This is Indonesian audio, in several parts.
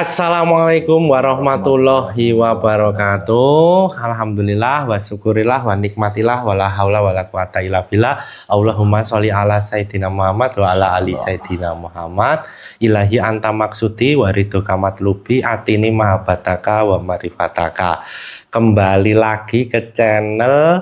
Assalamualaikum warahmatullahi wabarakatuh. Alhamdulillah wa syukurillah wa nikmatillah wa la haula wa la quwata illa billah. Allahumma sholli ala sayyidina Muhammad wa ala ali sayyidina Muhammad. Ilahi anta maksudi wa ridhoka matlubi atini mahabbataka wa marifataka. Kembali lagi ke channel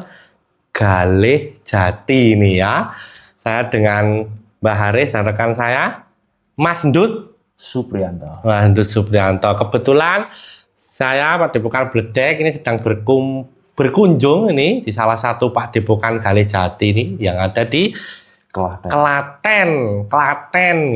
Galih Jati ini ya. Saya dengan Mbah Haris dan rekan saya Mas Ndut Supriyanto. Wah, Ndut Supriyanto. Kebetulan saya Padepokan Bledek ini sedang berkunjung ini di salah satu Padepokan Galih Jati ini yang ada di Klaten, Klaten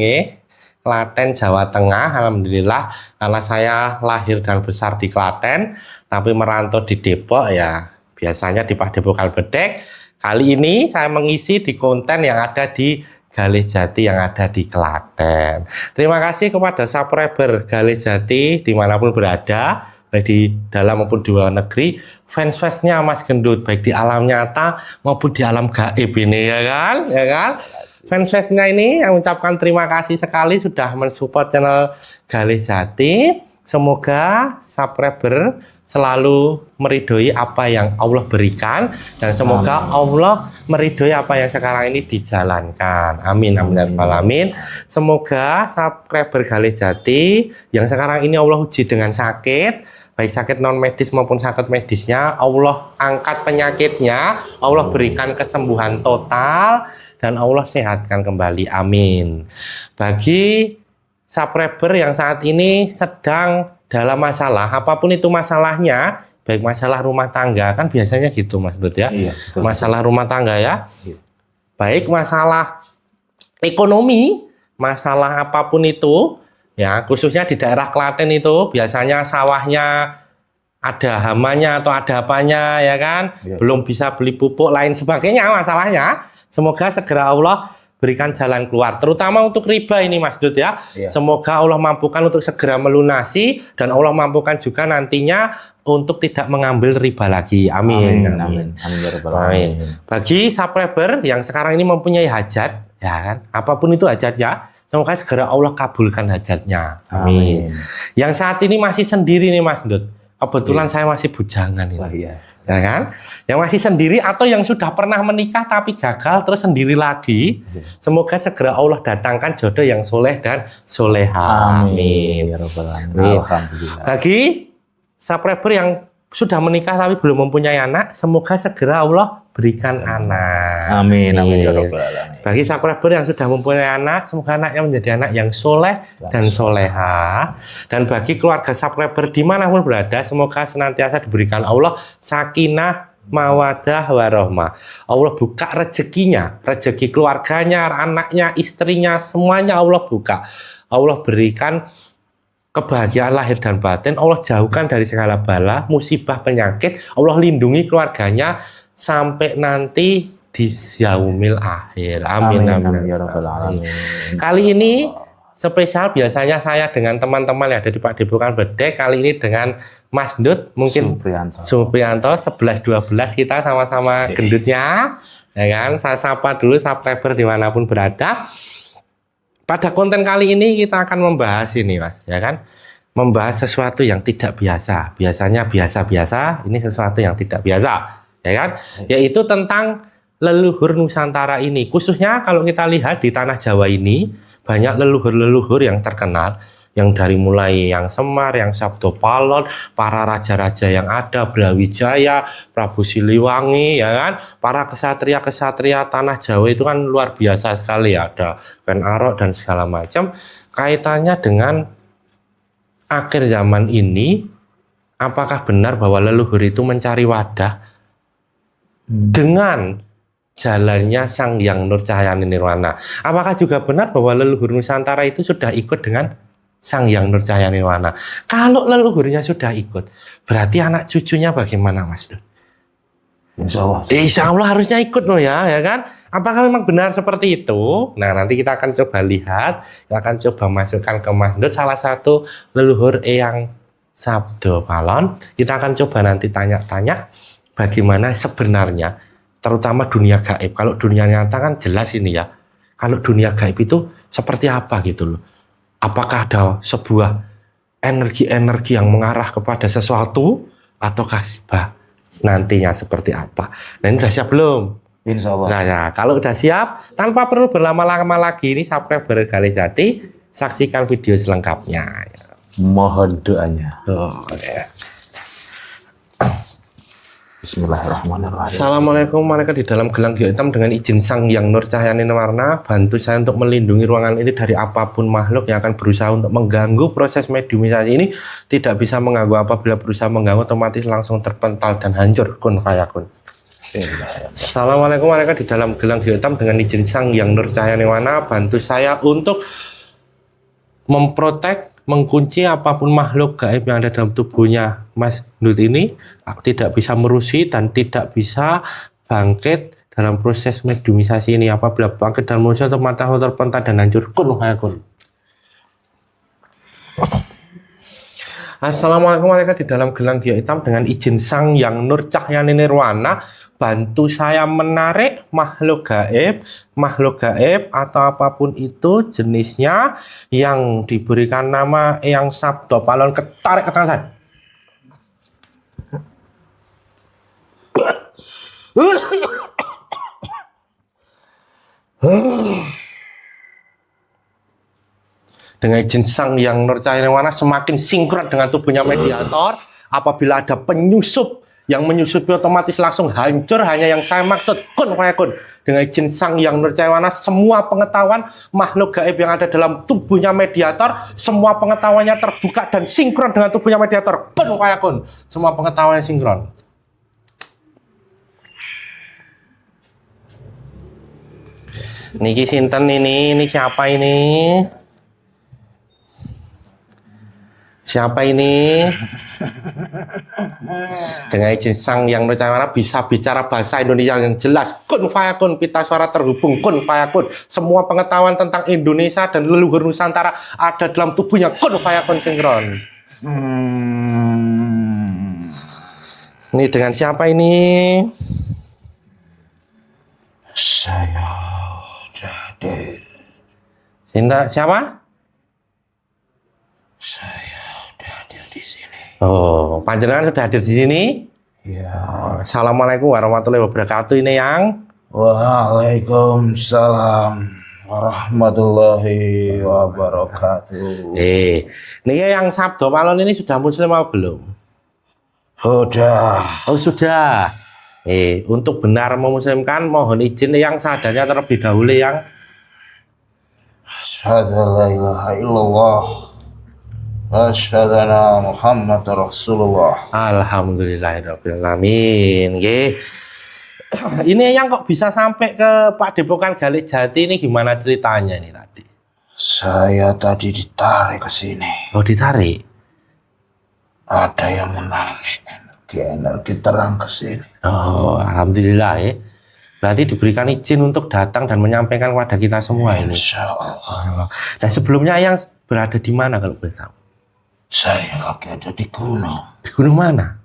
Jawa Tengah. Alhamdulillah karena saya lahir dan besar di Klaten tapi merantau di Depok ya. Biasanya di Padepokan Bledek. Kali ini saya mengisi di konten yang ada di Galih Jati yang ada di Klaten. Terima kasih kepada subscriber Galih Jati dimanapun berada, baik di dalam maupun di luar negeri. Fans-fansnya Mas Gendut, baik di alam nyata maupun di alam gaib ini ya kan? Fans-fansnya ini yang mengucapkan terima kasih sekali sudah mensupport channel Galih Jati. Semoga subscriber selalu meridhoi apa yang Allah berikan dan semoga Allah meridhoi apa yang sekarang ini dijalankan. Amin amin ya rabbal alamin. Semoga subscriber Galih Jati yang sekarang ini Allah uji dengan sakit, baik sakit non medis maupun sakit medisnya, Allah angkat penyakitnya, Allah berikan kesembuhan total dan Allah sehatkan kembali. Amin. Bagi subscriber yang saat ini sedang dalam masalah, apapun itu masalahnya, baik masalah rumah tangga, kan biasanya gitu Mas Bud ya, iya, betul, masalah betul. rumah tangga ya, Iya. Baik masalah ekonomi, masalah apapun itu, ya khususnya di daerah Klaten itu, biasanya sawahnya ada hamanya atau ada apanya ya kan, Iya. belum bisa beli pupuk lain sebagainya masalahnya, semoga segera Allah berikan jalan keluar, terutama untuk riba ini Mas Dut ya. Iya. Semoga Allah mampukan untuk segera melunasi dan Allah mampukan juga nantinya untuk tidak mengambil riba lagi. Amin. Amin. Amin ya rabbal alamin. Bagi subscriber yang sekarang ini mempunyai hajat, ya kan, apapun itu hajatnya, semoga segera Allah kabulkan hajatnya. Amin. Yang saat ini masih sendiri nih Mas Dut. Kebetulan saya masih bujangan ini. Wah, iya. Ya kan? Yang masih sendiri atau yang sudah pernah menikah tapi gagal terus sendiri lagi, semoga segera Allah datangkan jodoh yang soleh dan soleha. Amin ya rabbal alamin. Alhamdulillah. Bagi subscriber yang sudah menikah tapi belum mempunyai anak, semoga segera Allah berikan anak. Amin amin ya rabbal alamin. Bagi subscriber yang sudah mempunyai anak, semoga anaknya menjadi anak yang soleh dan soleha. Dan bagi keluarga subscriber dimanapun berada, semoga senantiasa diberikan Allah sakinah, mawadah, warohmah. Allah buka rezekinya, rezeki keluarganya, anaknya, istrinya, semuanya Allah buka. Allah berikan kebahagiaan lahir dan batin, Allah jauhkan dari segala bala, musibah, penyakit, Allah lindungi keluarganya sampai nanti di yaumil akhir. Amin amin ya rabbal alamin. Kali ini spesial, biasanya saya dengan teman-teman yang ada di Padepokan Bledek, kali ini dengan Mas Ndut, mungkin Supriyanto 11-12 kita sama-sama gendutnya, ya kan? Saya sapa dulu subscriber dimanapun berada. Pada konten kali ini kita akan membahas ini Mas, ya kan? Membahas sesuatu yang tidak biasa. Biasanya biasa-biasa, ini sesuatu yang tidak biasa, ya kan? Yaitu tentang leluhur Nusantara ini. Khususnya kalau kita lihat di tanah Jawa ini, banyak leluhur-leluhur yang terkenal, yang dari mulai yang Semar, yang Sabdo Palon, para raja-raja yang ada, Brawijaya, Prabu Siliwangi, ya kan? Para kesatria-kesatria tanah Jawa itu kan luar biasa sekali, ada Ken Arok dan segala macam. Kaitannya dengan akhir zaman ini, apakah benar bahwa leluhur itu mencari wadah dengan jalannya Sang Hyang Nur Cahyani Nirwana? Apakah juga benar bahwa leluhur Nusantara itu sudah ikut dengan Sang Hyang Nur Cahyani Nirwana? Kalau leluhurnya sudah ikut, berarti anak cucunya bagaimana Mas Dut? Insya Allah harusnya ikut loh ya kan? Apakah memang benar seperti itu? Nah nanti kita akan coba lihat, kita akan coba masukkan ke Mas Dut salah satu leluhur Eyang Sabdo Palon. Kita akan coba nanti tanya-tanya bagaimana sebenarnya, terutama dunia gaib. Kalau dunia nyata kan jelas ini ya. Kalau dunia gaib itu seperti apa gitu loh? Apakah ada sebuah energi-energi yang mengarah kepada sesuatu ataukah nantinya seperti apa. Nah ini udah siap belum? Insya Allah. Nah ya, kalau udah siap, tanpa perlu berlama-lama lagi, ini subscriber Gali Jati, saksikan video selengkapnya. Mohon doanya. Oh, ya. Bismillahirrahmanirrahim. Assalamualaikum, mereka di dalam gelang gio hitam dengan izin Sang Yang Nur Cahyani Warna, bantu saya untuk melindungi ruangan ini dari apapun makhluk yang akan berusaha untuk mengganggu proses mediumisasi ini. Tidak bisa mengganggu, apabila berusaha mengganggu otomatis langsung terpental dan hancur. Kun fayakun. Assalamualaikum, mereka di dalam gelang gio hitam dengan izin Sang Yang Nur Cahyani Warna, bantu saya untuk memprotek, mengunci apapun makhluk gaib yang ada dalam tubuhnya Mas Nur ini, tidak bisa merusi dan tidak bisa bangkit dalam proses mediumisasi ini. Apabila bangkit dalam manusia otomatis terpental dan hancur. Kun fayakun. Assalamualaikum, mereka di dalam gelang gio hitam dengan izin Sang Yang Nur Cahyani Nirwana, bantu saya menarik makhluk gaib atau apapun itu jenisnya yang diberikan nama Eyang Sabdo Palon, ketarik ke tangan saya. Dengan izin Sang Yang Nur Cahyani Nirwana, semakin sinkron dengan tubuhnya mediator. Apabila ada penyusup yang menyusupi otomatis langsung hancur, hanya yang saya maksud. Kun fayakun. Dengan izin Sang Yang Nur Cahyani Nirwana, semua pengetahuan makhluk gaib yang ada dalam tubuhnya mediator, semua pengetahuannya terbuka dan sinkron dengan tubuhnya mediator. Kun fayakun. Semua pengetahuannya sinkron. Niki sinten ini siapa ini? Siapa ini? Dengan izin Sang Yang Nur Cahyani Nirwana bisa bicara bahasa Indonesia yang jelas. Kun fayakun, pita suara terhubung. Kun fayakun. Semua pengetahuan tentang Indonesia dan leluhur Nusantara ada dalam tubuhnya. Kun fayakun sinkron. Ini dengan siapa ini? Saya jadi. Sinta siapa? Saya udah hadir di sini. Oh, panjenengan sudah hadir di sini? Ya. Assalamualaikum warahmatullahi wabarakatuh. Ini yang Waalaikumsalam warahmatullahi wabarakatuh. ini yang Sabdo Palon ini sudah muslim atau belum? Sudah. Oh sudah. Untuk benar memuslimkan mohon izin yang seadanya terlebih dahulu yang Asyhadu an la ilaha illallah. Asyhadu anna Muhammad Rasulullah. Alhamdulillahirabbil alamin. Ini yang kok bisa sampai ke Pak Depokan Gali Jati ini gimana ceritanya ini tadi? Saya tadi ditarik ke sini. Oh ditarik. Ada yang menarik energi terang ke sini. Oh alhamdulillah ya. Berarti diberikan izin untuk datang dan menyampaikan kepada kita semua ini. Insya Allah. Dan sebelumnya yang berada di mana kalau boleh tahu? Saya lagi ada di gunung. Di gunung mana?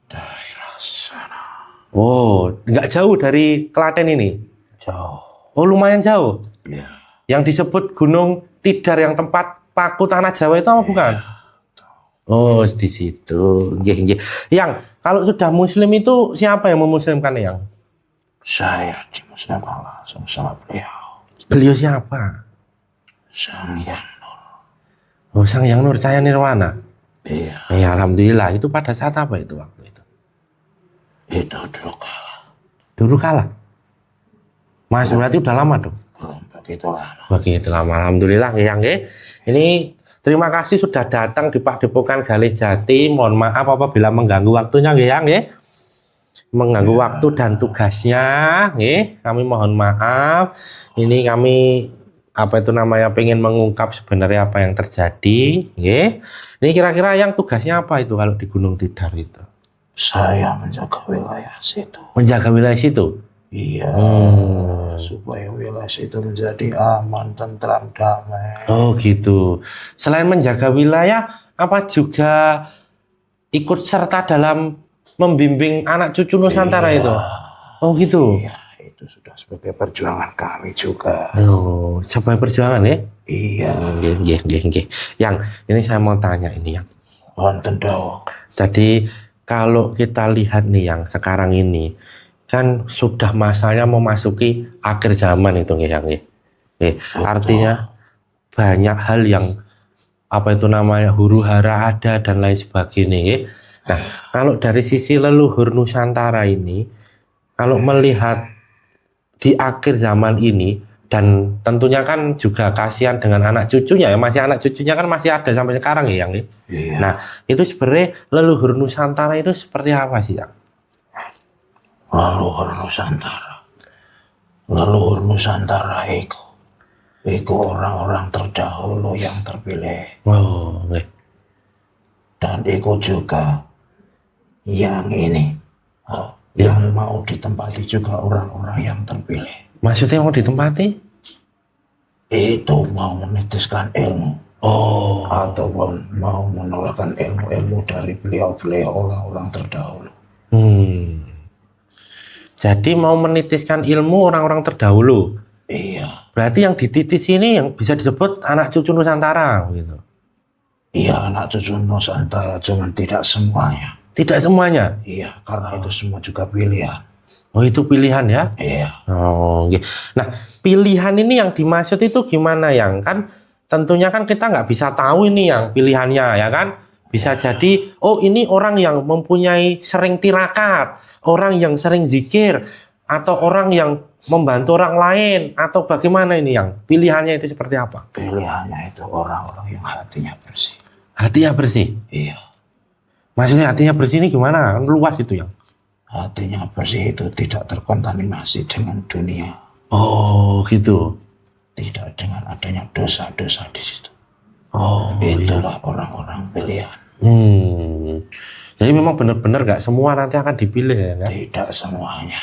Daerah sana. Oh, nggak jauh dari Klaten ini? Jauh. Oh, lumayan jauh. Ya. Yang disebut Gunung Tidar yang tempat paku tanah Jawa itu apa bukan? Oh, di situ. Yang kalau sudah muslim itu siapa yang memuslimkan yang? Saya dimusnahkan langsung sama beliau. Beliau siapa? Sang Yang. Oh, Sang Yang Nur Cahyani Nirwana. Iya. Alhamdulillah. Itu pada saat apa itu waktu itu? Itu dulu kalah. Dulu kalah. Mas berarti udah lama dong? Belum begitu lama. Begitu lama. Alhamdulillah yang ini terima kasih sudah datang di Pak Depokan Gali Jati. Mohon maaf apabila mengganggu waktunya yang mengganggu waktu dan tugasnya. Kami mohon maaf. Ini kami pengen mengungkap sebenarnya apa yang terjadi. Ini kira-kira yang tugasnya apa itu kalau di Gunung Tidar itu? Saya menjaga wilayah situ. Menjaga wilayah situ? Iya. Supaya wilayah situ menjadi aman, tentram, damai. Oh gitu. Selain menjaga wilayah, apa juga ikut serta dalam membimbing anak cucu Nusantara itu? Oh gitu. Iya, itu sudah sebagai perjuangan kami juga. Oh, sampai perjuangan ya? Iya. Nggih. Yang ini saya mau tanya ini yang. Wonten dawuh. Jadi kalau kita lihat nih yang sekarang ini kan sudah masanya memasuki akhir zaman itu nggih yang nggih. Artinya banyak hal yang apa itu namanya huru-hara ada dan lain sebagainya nggih. Nah, kalau dari sisi leluhur Nusantara ini kalau melihat di akhir zaman ini dan tentunya kan juga kasihan dengan anak cucunya ya, masih anak cucunya kan masih ada sampai sekarang ya yang. Iya. Nah, itu sebenarnya leluhur Nusantara itu seperti apa sih, Yang? Leluhur Nusantara. Leluhur Nusantara iku orang-orang terdahulu yang terpilih. Oh, nggih. Dan iku juga yang ini. Yang mau ditempati juga orang-orang yang terpilih. Maksudnya mau ditempati? Itu mau menitiskan ilmu. Oh, Ataupun mau menularkan ilmu-ilmu dari beliau-beliau orang-orang terdahulu. Jadi mau menitiskan ilmu orang-orang terdahulu. Iya. Berarti yang dititis ini yang bisa disebut anak cucu Nusantara gitu. Iya, anak cucu Nusantara, cuman tidak semuanya. Tidak semuanya. Iya, karena itu semua juga pilihan. Oh, itu pilihan ya? Iya. Oh, gitu. Nah, pilihan ini yang dimaksud itu gimana yang kan? Tentunya kan kita nggak bisa tahu ini yang pilihannya ya kan? Bisa jadi, oh ini orang yang mempunyai sering tirakat, orang yang sering zikir, atau orang yang membantu orang lain, atau bagaimana ini yang pilihannya itu seperti apa? Pilihannya itu orang-orang yang hatinya bersih. Hatinya bersih. Iya. Maksudnya hatinya bersih ini gimana? Kan luas itu yang. Hatinya bersih itu tidak terkontaminasi dengan dunia. Oh, gitu. Tidak dengan adanya dosa-dosa di situ. Oh, itulah orang-orang pilihan. Jadi memang benar-benar nggak semua nanti akan dipilih ya kan? Tidak semuanya.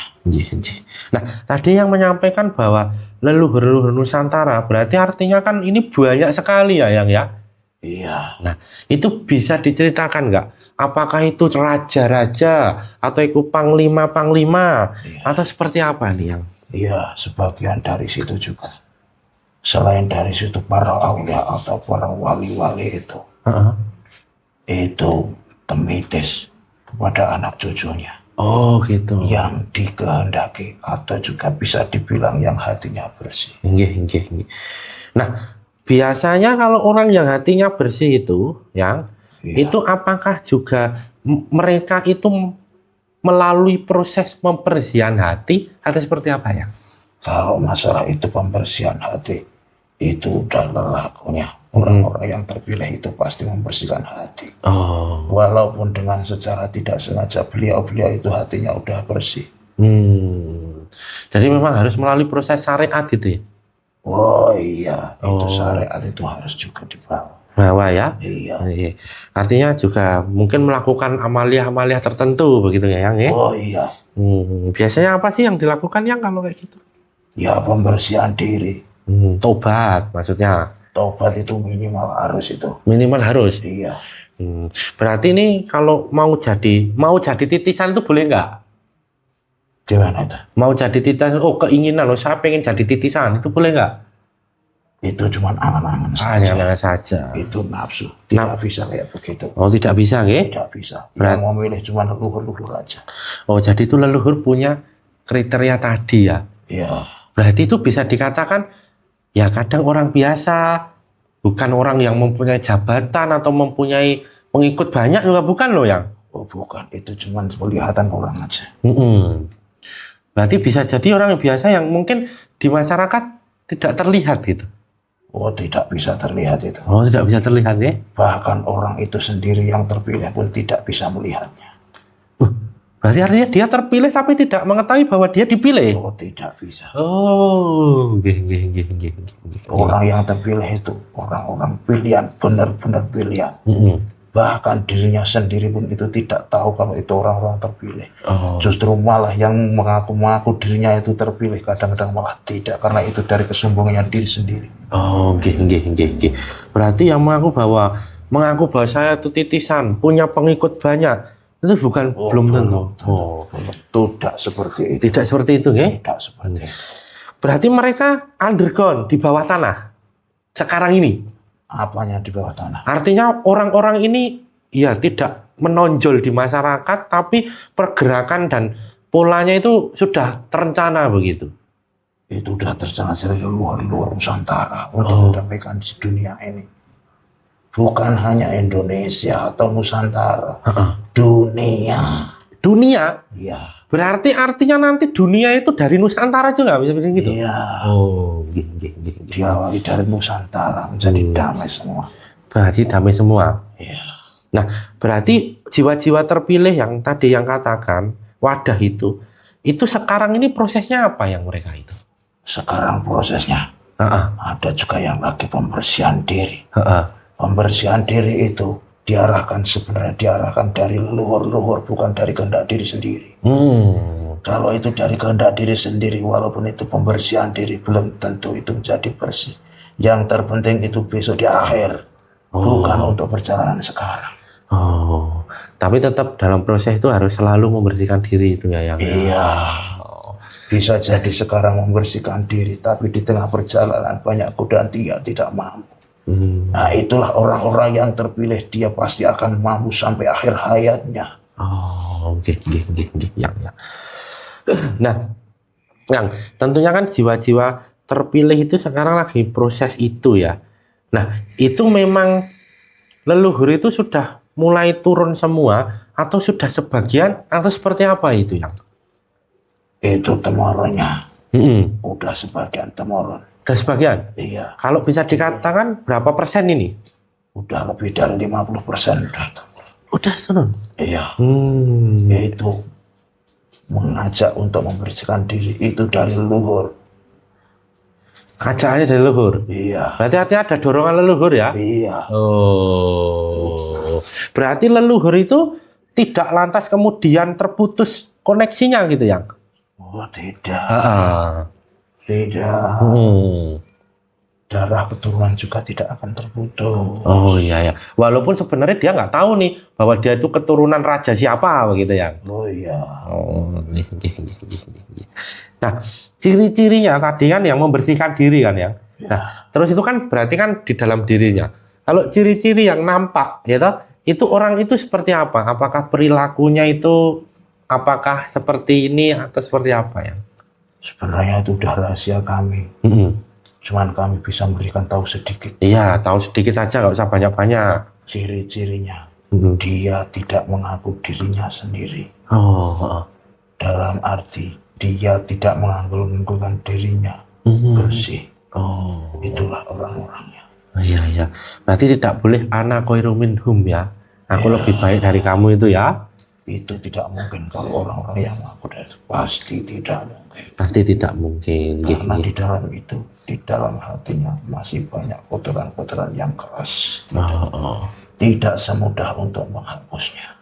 Nah, tadi yang menyampaikan bahwa leluhur Nusantara berarti artinya kan ini banyak sekali ya yang ya? Iya. Nah, itu bisa diceritakan nggak? Apakah itu raja-raja atau itu panglima-panglima atau seperti apa nih yang? Iya, sebagian dari situ juga. Selain dari situ para aulia atau para wali-wali itu temitis kepada anak cucunya. Oh gitu. Yang dikehendaki atau juga bisa dibilang yang hatinya bersih. Nggih. Nah, biasanya kalau orang yang hatinya bersih itu, itu apakah juga mereka itu melalui proses pembersihan hati atau seperti apa ya? Kalau masalah itu pembersihan hati, itu udah lelakunya. Orang-orang yang terpilih itu pasti membersihkan hati. Oh. Walaupun dengan secara tidak sengaja beliau-beliau itu hatinya udah bersih. Jadi memang harus melalui proses syariat itu ya? Oh iya, itu syariat itu harus juga dibawa. Bawa ya? Iya. Artinya juga mungkin melakukan amalia-amalia tertentu begitu ya yang ya? Oh iya. Biasanya apa sih yang dilakukan yang kalau kayak gitu? Ya pembersihan diri. Tobat maksudnya? Tobat itu minimal harus itu. Minimal harus? Iya. Berarti ini kalau mau jadi titisan itu boleh nggak? Gimana itu? Mau jadi titisan, keinginan saya pengen jadi titisan itu boleh nggak? Itu cuma angan-angan saja. Angan-angan saja. Itu nafsu. Tidak bisa kayak begitu. Oh tidak bisa nggih? Tidak bisa. Yang mau milih cuma leluhur aja. Oh jadi itu leluhur punya kriteria tadi ya? Iya. Berarti itu bisa dikatakan ya kadang orang biasa, bukan orang yang mempunyai jabatan atau mempunyai pengikut banyak juga bukan loh yang? Oh bukan, itu cuma kelihatan orang aja. Berarti bisa jadi orang biasa yang mungkin di masyarakat tidak terlihat gitu. Oh tidak bisa terlihat itu. Oh tidak bisa terlihat ya? Bahkan orang itu sendiri yang terpilih pun tidak bisa melihatnya. Berarti artinya dia terpilih tapi tidak mengetahui bahwa dia dipilih? Oh tidak bisa. Oh, orang yang terpilih itu orang-orang pilihan, benar-benar pilihan. Bahkan dirinya sendiri pun itu tidak tahu kalau itu orang-orang terpilih. Justru malah yang mengaku-ngaku dirinya itu terpilih kadang-kadang malah tidak, karena itu dari kesombongan diri sendiri. Berarti yang mengaku bahwa saya itu titisan, punya pengikut banyak. Itu bukan belum tentu. Tidak seperti itu. Tidak seperti itu, nggih? Tidak seperti itu. Berarti mereka underground di bawah tanah. sekarang ini? Apanya di bawah tanah? Artinya orang-orang ini ya tidak menonjol di masyarakat, tapi pergerakan dan polanya itu sudah terencana begitu. Itu sudah tercana dari luar Nusantara untuk mendamaikan di dunia ini. Bukan hanya Indonesia atau Nusantara, dunia. Dunia? Iya. Berarti artinya nanti dunia itu dari Nusantara juga bisa bilang gitu? Iya. Oh, Diawali dari Nusantara menjadi damai semua. Berarti damai semua. Iya. Nah, berarti jiwa-jiwa terpilih yang tadi yang katakan wadah itu sekarang ini prosesnya apa yang mereka itu? Sekarang prosesnya ada juga yang lagi pembersihan diri. Pembersihan diri itu sebenarnya diarahkan dari leluhur, bukan dari kehendak diri sendiri. Kalau itu dari kehendak diri sendiri, walaupun itu pembersihan diri, belum tentu itu menjadi bersih. Yang terpenting itu besok di akhir, bukan untuk perjalanan sekarang. Tapi tetap dalam proses itu harus selalu membersihkan diri itu ya yang. Iya. Bisa jadi sekarang membersihkan diri, tapi di tengah perjalanan banyak godaan dia tidak mampu. Nah, itulah orang-orang yang terpilih, dia pasti akan mampu sampai akhir hayatnya. Nah, yang tentunya kan jiwa-jiwa terpilih itu sekarang lagi proses itu ya. Nah, itu memang leluhur itu sudah mulai turun semua atau sudah sebagian atau seperti apa itu yang? Itu temurunnya. Udah sebagian temurun. Udah sebagian? Iya. Kalau bisa dikatakan berapa persen ini? Udah lebih dari 50% udah turun? Iya. Yaitu mengajak untuk membersihkan diri itu dari leluhur. Ajakannya dari leluhur? Iya. Berarti artinya ada dorongan leluhur ya? Iya. Berarti leluhur itu tidak lantas kemudian terputus koneksinya gitu yang? Oh, tidak. Tidak. Darah keturunan juga tidak akan terputus. Oh iya ya. Walaupun sebenarnya dia nggak tahu nih bahwa dia itu keturunan raja siapa begitu ya. Oh iya. Nah, ciri-cirinya tadi kan yang membersihkan diri kan ya. Nah, terus itu kan berarti kan di dalam dirinya. Kalau ciri-ciri yang nampak ya toh, itu orang itu seperti apa? Apakah perilakunya itu apakah seperti ini atau seperti apa ya? Sebenarnya itu udah rahasia kami. Cuman kami bisa memberikan tahu sedikit. Iya, tahu sedikit saja, nggak usah banyak-banyak. Ciri-cirinya, dia tidak mengaku dirinya sendiri. Dalam arti dia tidak menganggul-anggulkan dirinya bersih. Itulah orang-orangnya. Iya. Berarti tidak boleh ana khairum minhum ya. Aku lebih baik dari kamu itu ya. Itu tidak mungkin kalau orang-orang yang mengaku itu pasti tidak mungkin. Pasti tidak mungkin. Karena di dalam itu, di dalam hatinya masih banyak kotoran-kotoran yang keras. Tidak semudah untuk menghapusnya.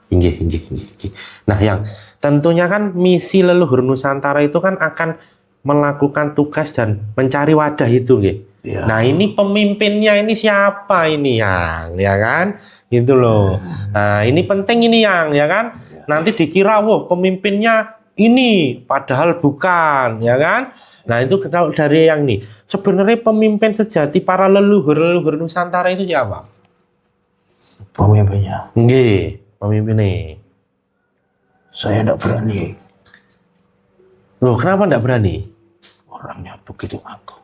Nah, yang tentunya kan misi leluhur Nusantara itu kan akan melakukan tugas dan mencari wadah itu, ya. Nah, ini pemimpinnya ini siapa ini yang, ya kan? Gitu loh. Nah, ini penting ini yang, ya kan? Nanti dikira, wah pemimpinnya ini, padahal bukan, ya kan? Nah, itu kalau dari yang ini, sebenarnya pemimpin sejati para leluhur Nusantara itu siapa? Pemimpinnya. Pemimpinnya. Saya tidak berani. Loh, kenapa tidak berani? Orangnya begitu agung.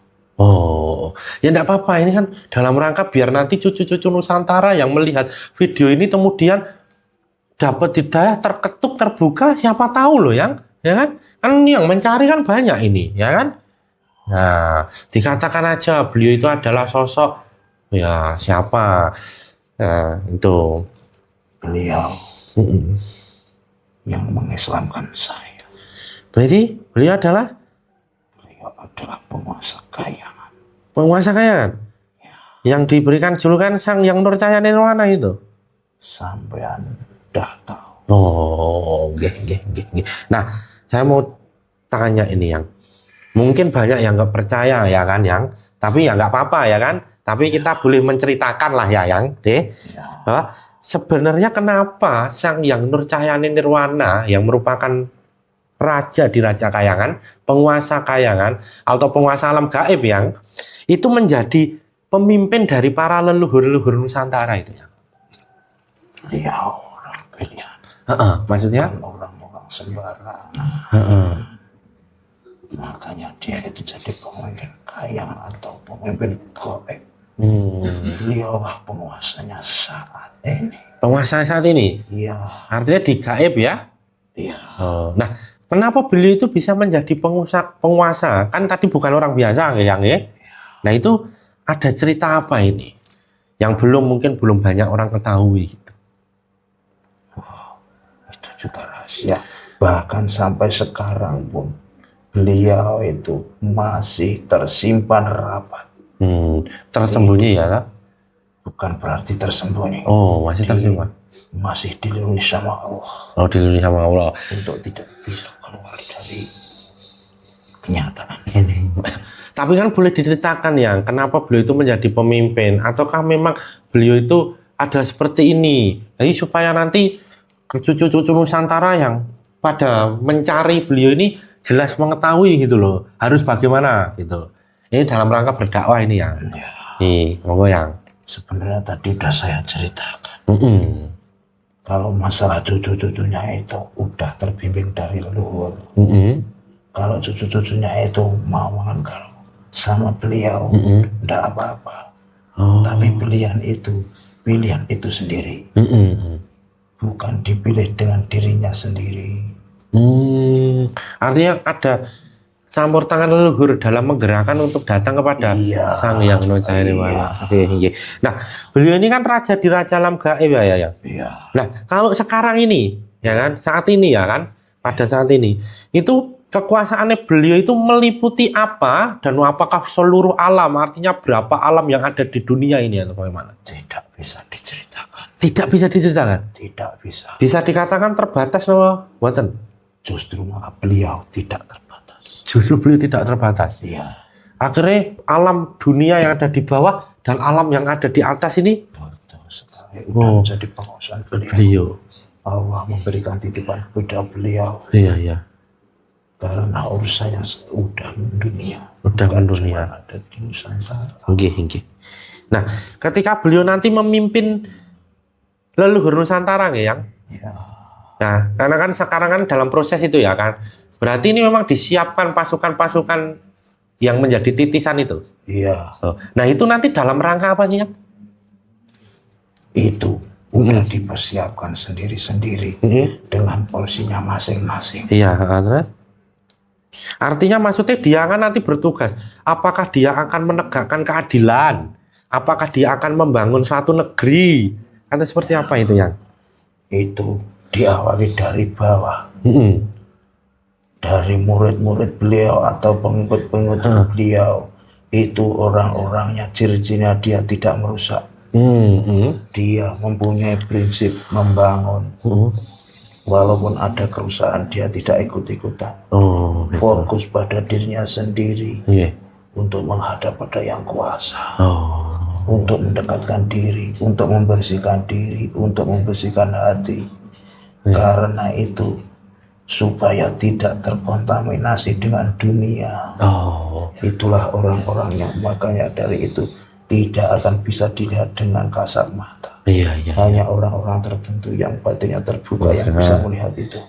Ya enggak apa-apa. Ini kan dalam rangka biar nanti cucu-cucu Nusantara yang melihat video ini kemudian dapat hidayah, terketuk, terbuka, siapa tahu loh yang, ya kan? Kan yang mencari kan banyak ini, ya kan? Nah, dikatakan aja beliau itu adalah sosok, ya siapa? Nah, itu beliau yang mengislamkan saya. Berarti beliau adalah penguasa kayangan. Penguasa kayangan? Ya. Yang diberikan julukan Sang Yang Nurcaya Nirwana itu? Sampean dah tahu. Nah, saya mau tanya ini yang mungkin banyak yang nggak percaya ya kan yang, tapi ya nggak apa-apa ya kan. Tapi kita boleh menceritakan lah ya yang, bahwa sebenarnya kenapa Sang Yang Nurcaya Nirwana yang merupakan raja di Raja Kayangan, penguasa Kayangan atau penguasa alam gaib yang itu menjadi pemimpin dari para leluhur-leluhur Nusantara itu ya? Beliau orang pilihan. Maksudnya? Orang-orang sembarangan. Makanya dia itu jadi pemimpin kaya atau pemimpin goib. Beliau lah penguasanya saat ini. Penguasa saat ini? Iya. Artinya di gaib ya? Iya. Nah, kenapa beliau itu bisa menjadi penguasa? Kan tadi bukan orang biasa ya, Yang ya? Nah, itu ada cerita apa ini? Yang mungkin belum banyak orang ketahui gitu. Itu juga rahasia. Bahkan sampai sekarang pun beliau itu masih tersimpan rapat. Tersembunyi ya? Bukan berarti tersembunyi. Oh, masih tersimpan. Masih dilindungi sama Allah. Oh, dilindungi sama Allah. Untuk tidak bisa keluar dari kenyataan ini. Tapi kan boleh diceritakan yang kenapa beliau itu menjadi pemimpin, ataukah memang beliau itu ada seperti ini? Jadi supaya nanti cucu-cucu Nusantara yang pada mencari beliau ini jelas mengetahui gitu loh, harus bagaimana gitu. Ini dalam rangka berdakwah ini ya. Nih, monggo yang. Sebenarnya tadi udah saya ceritakan. Kalau masalah cucu-cucunya itu udah terbimbing dari leluhur. Kalau cucu-cucunya itu mau kalau sama beliau, enggak apa-apa. Tapi pilihan itu sendiri. Bukan dipilih dengan dirinya sendiri. Artinya ada campur tangan leluhur dalam menggerakkan untuk datang kepada Sang Hyang Nocaya Nirwana. Nah, beliau ini kan raja di Raja Alam Gaib ya. Nah, kalau sekarang ini, ya kan, saat ini ya kan, pada saat ini, itu kekuasaannya beliau itu meliputi apa dan apakah seluruh alam, artinya berapa alam yang ada di dunia ini atau bagaimana? Tidak bisa diceritakan. Tidak bisa diceritakan. Tidak bisa. Bisa dikatakan terbatas loh, buatan. Justru malah beliau tidak terbatas. Justru beliau tidak terbatas. Iya. Akhirnya alam dunia yang ada di bawah dan alam yang ada di atas ini betul sekali. Udah jadi penguasaan beliau. Allah memberikan titipan kepada beliau. Iya. Karena urusannya udah mendunia. Udah mendunia. Ada di Nusantara. Nggih. Nah, ketika beliau nanti memimpin leluhur Nusantara nggih, Yang? Ya. Nah, karena kan sekarang kan dalam proses itu ya kan. Berarti ini memang disiapkan pasukan-pasukan yang menjadi titisan itu. Iya. Nah, itu nanti dalam rangka apa sih, Yang? Itu udah dipersiapkan sendiri-sendiri dengan porsinya masing-masing. Iya, artinya maksudnya dia akan nanti bertugas. Apakah dia akan menegakkan keadilan? Apakah dia akan membangun suatu negeri? Atau seperti apa itu, Yang? Itu diawali dari bawah. Dari murid-murid beliau atau pengikut-pengikut beliau. Itu orang-orangnya, ciri-cirinya dia tidak merusak. Dia mempunyai prinsip membangun. Walaupun ada kerusakan, dia tidak ikut-ikutan. Fokus pada dirinya sendiri. Untuk menghadap pada yang kuasa. Untuk mendekatkan diri, untuk membersihkan diri, untuk membersihkan hati. Karena itu supaya tidak terkontaminasi dengan dunia. Itulah orang-orangnya. Makanya dari itu tidak akan bisa dilihat dengan kasat mata. Hanya orang-orang tertentu yang batinnya terbuka yang bisa melihat itu.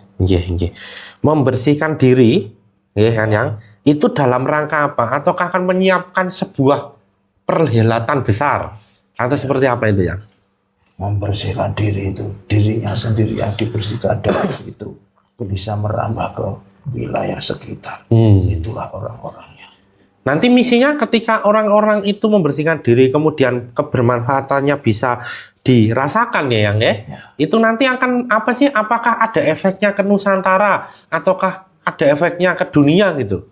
Membersihkan diri, kan, Yang? Itu dalam rangka apa? Ataukah akan menyiapkan sebuah perhelatan besar? Atau seperti apa itu, Yang? Membersihkan diri itu, dirinya sendiri yang dibersihkan dari itu bisa merambah ke wilayah sekitar. Itulah orang-orangnya. Nanti misinya ketika orang-orang itu membersihkan diri, kemudian kebermanfaatannya bisa dirasakan ya, Yang ya? Itu nanti akan apa sih? Apakah ada efeknya ke Nusantara ataukah ada efeknya ke dunia gitu?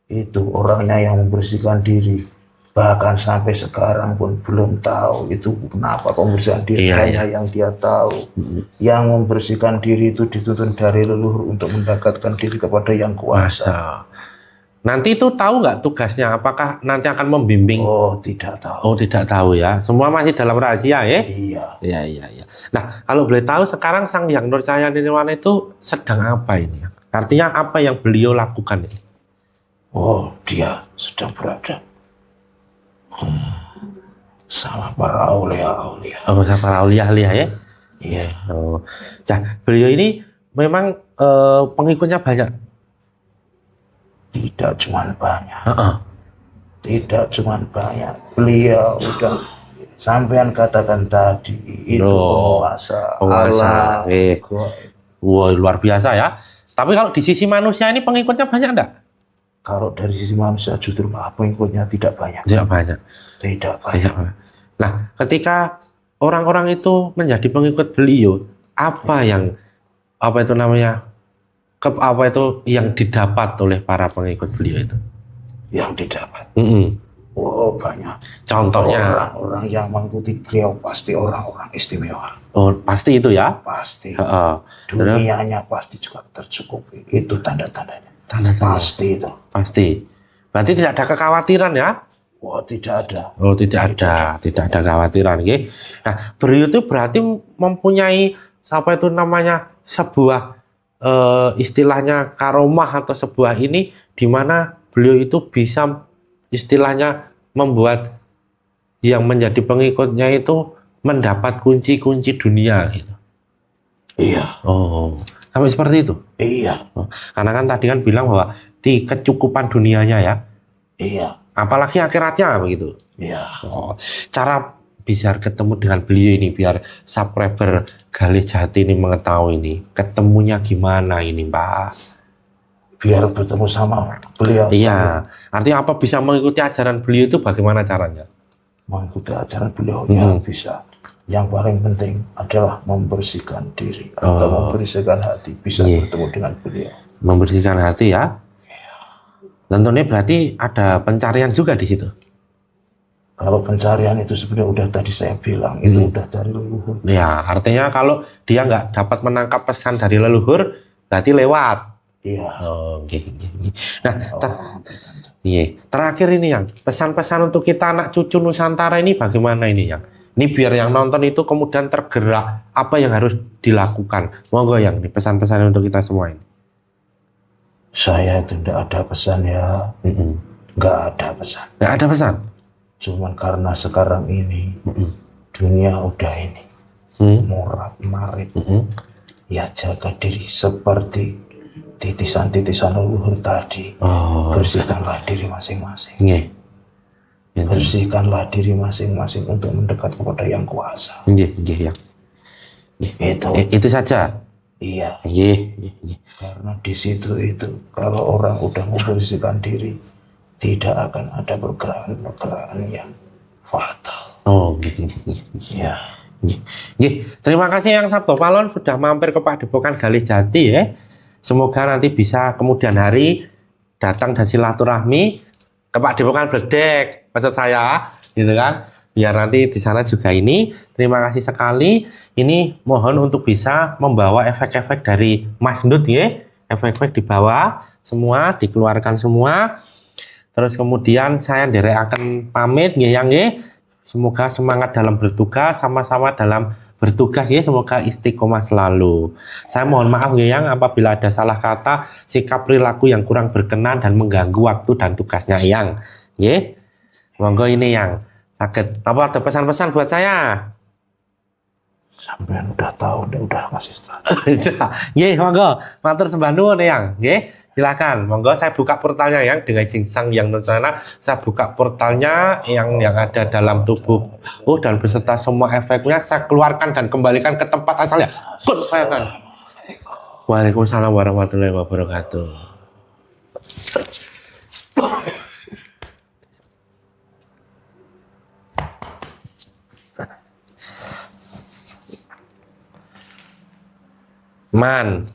Itu orangnya yang membersihkan diri. Bahkan sampai sekarang pun belum tahu itu kenapa pembersihan diri. Hanya yang dia tahu. Yang membersihkan diri itu dituntun dari leluhur untuk mendekatkan diri kepada yang kuasa. Nanti itu tahu nggak tugasnya? Apakah nanti akan membimbing? Oh, tidak tahu. Oh, tidak tahu ya. Semua masih dalam rahasia ya? Iya. Nah, kalau boleh tahu sekarang Sang Hyang Nocaya Nirwana itu sedang apa ini? Artinya apa yang beliau lakukan ini? Oh, dia sedang berada sama para aulia-aulia. Oh, sama para aulia-aulia ya. Iya. Oh. Nah, beliau ini memang pengikutnya banyak. Tidak cuma banyak. Heeh. Tidak cuma banyak. Beliau udah sampean katakan tadi itu penguasa Allah. Wah, luar biasa ya. Tapi kalau di sisi manusia ini pengikutnya banyak enggak? Kalau dari sisi manusia justru malah pengikutnya tidak banyak. Tidak banyak. Tidak banyak. Nah, ketika orang-orang itu menjadi pengikut beliau, apa yang yang didapat oleh para pengikut beliau itu? Yang didapat. Oh, banyak. Contohnya orang-orang yang mengikuti beliau pasti orang-orang istimewa. Oh, pasti itu ya? Pasti. Dunianya pasti juga tercukupi. Itu tanda-tandanya. Tanda-tanda. Pasti itu. Pasti. Berarti tidak ada kekhawatiran ya? Oh, tidak ada. Oh, tidak ada kekhawatiran. Okay? Nah, beliau itu berarti mempunyai sebuah istilahnya karomah atau sebuah ini di mana beliau itu bisa istilahnya membuat yang menjadi pengikutnya itu mendapat kunci-kunci dunia gitu. Iya. Oh, sampai seperti itu? Iya. Oh, karena kan tadi kan bilang bahwa di kecukupan dunianya ya. Iya. Apalagi akhiratnya begitu. Iya. Oh, cara bisa ketemu dengan beliau ini biar subscriber Galih Jati ini mengetahui ini ketemunya gimana ini Pak? Biar bertemu sama beliau. Iya. Artinya apa bisa mengikuti ajaran beliau itu bagaimana caranya? Mengikuti ajaran beliau ya bisa. Yang paling penting adalah membersihkan diri atau membersihkan hati, bisa bertemu dengan beliau. Membersihkan hati ya. Tentunya berarti ada pencarian juga di situ. Kalau pencarian itu sebenarnya udah tadi saya bilang itu udah dari leluhur. Ya, artinya kalau dia nggak dapat menangkap pesan dari leluhur, berarti lewat. Iya. Oh, nah, terakhir ini yang pesan-pesan untuk kita anak cucu Nusantara ini bagaimana ini yang? Ini biar yang nonton itu kemudian tergerak apa yang harus dilakukan. Monggo yang ini pesan-pesan untuk kita semua ini. Saya itu tidak ada pesan ya. Nggak ada pesan. Nggak ada pesan. Cuman karena sekarang ini dunia udah ini morat marit. Ya jaga diri seperti titisan-titisan leluhur tadi. Bersihkanlah diri masing-masing. Bersihkanlah diri masing-masing untuk mendekat kepada yang kuasa. Itu saja. Iya. Karena di situ itu kalau orang udah membersihkan diri tidak akan ada pergerakan yang fatal. Oh, ya. Terima kasih yang Sabto Palon sudah mampir ke Padepokan Galih Jati ya. Semoga nanti bisa kemudian hari datang dan silaturahmi ke Padepokan Bledek, maksud saya, gitu kan? Biar nanti di sana juga ini. Terima kasih sekali. Ini mohon untuk bisa membawa efek-efek dari Mas Ndut ya. Efek-efek dibawa semua, dikeluarkan semua. Terus kemudian saya akan pamit ya yang ya. Semoga semangat dalam bertugas, sama-sama dalam bertugas ya. Semoga istiqomah selalu. Saya mohon maaf ya yang apabila ada salah kata, sikap perilaku yang kurang berkenan dan mengganggu waktu dan tugasnya yang. Ya. Monggo ini yang sakit. Apa ada pesan-pesan buat saya? Sampean udah tahu, udah ngasih tahu. Nggih, monggo. Matur sembah nuwun yang. Nggih, silakan. Monggo saya buka portalnya yang dengan Jinsang yang Nusantara. Saya buka portalnya yang ada dalam tubuh dan beserta semua efeknya saya keluarkan dan kembalikan ke tempat asalnya. Kun bayangkan. Waalaikumsalam warahmatullahi wabarakatuh. Man.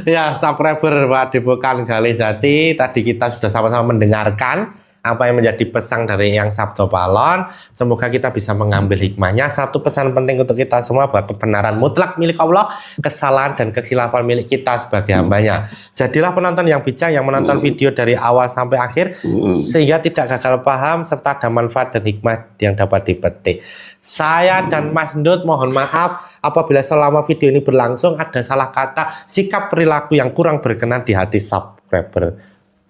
Ya, subscriber Padepokan Galih Jati, tadi kita sudah sama-sama mendengarkan apa yang menjadi pesan dari yang Sabto Palon. Semoga kita bisa mengambil hikmahnya. Satu pesan penting untuk kita semua bahwa kebenaran mutlak milik Allah, kesalahan dan kekhilafan milik kita sebagai hambanya. Jadilah penonton yang bijak yang menonton video dari awal sampai akhir sehingga tidak gagal paham serta ada manfaat dan hikmah yang dapat dipetik. Saya dan Mas Ndut mohon maaf apabila selama video ini berlangsung ada salah kata, sikap perilaku yang kurang berkenan di hati subscriber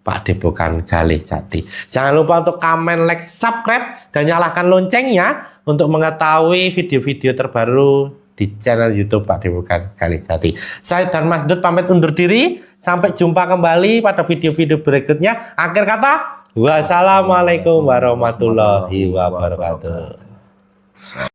Pak Depokan Galih Jati. Jangan lupa untuk komen, like, subscribe, dan nyalakan loncengnya untuk mengetahui video-video terbaru di channel YouTube Pak Depokan Galih Jati. Saya dan Mas Dut pamit undur diri. Sampai jumpa kembali pada video-video berikutnya. Akhir kata, wassalamualaikum warahmatullahi wabarakatuh.